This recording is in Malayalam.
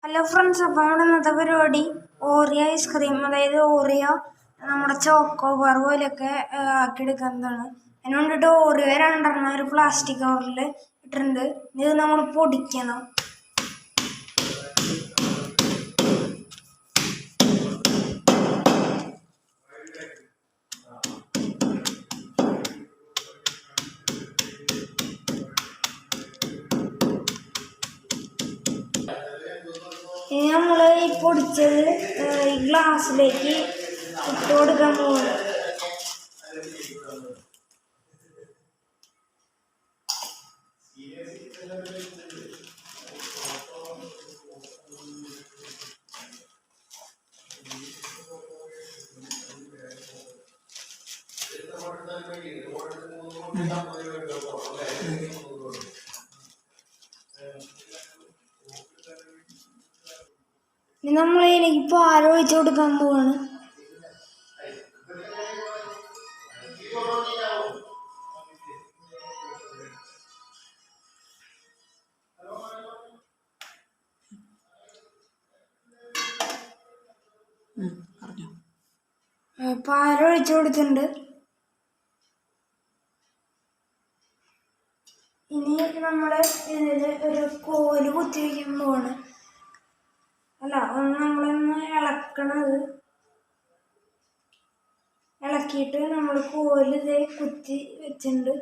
ഹലോ ഫ്രണ്ട്സ്, അപ്പോൾ നമ്മുടെ ഇന്നത്തെ പരിപാടി ഓറിയോ ഐസ്ക്രീം, അതായത് ഓറിയോ നമ്മുടെ ചോക്കോ ബാർ പോലെയൊക്കെ ആക്കിയെടുക്കുന്നതാണ്. അതിന് വേണ്ടിയിട്ട് ഓറിയോ രണ്ടെണ്ണം ഒരു പ്ലാസ്റ്റിക് കവറിൽ ഇട്ടിട്ടുണ്ട്. ഇത് നമ്മൾ പൊടിക്കണം. ഇനി നമ്മൾ ഈ പൊടിച്ചത് ഈ ഗ്ലാസ്സിലേക്ക് ഇട്ട് കൊടുക്കാൻ പോകുന്നു. ഇനി നമ്മളതിലേക്ക് പാലൊഴിച്ച് കൊടുക്കാൻ പോവാണ്. പാലൊഴിച്ച് കൊടുത്തിട്ടുണ്ട്. ഇനി നമ്മൾ ഇതിൽ ഒരു കോല് കുത്തി വയ്ക്കാൻ പോവാണ്. നമ്മളൊന്ന് ഇളക്കിയിട്ട് നമ്മൾ കോല് കുത്തി വെച്ചിട്ടുണ്ട്.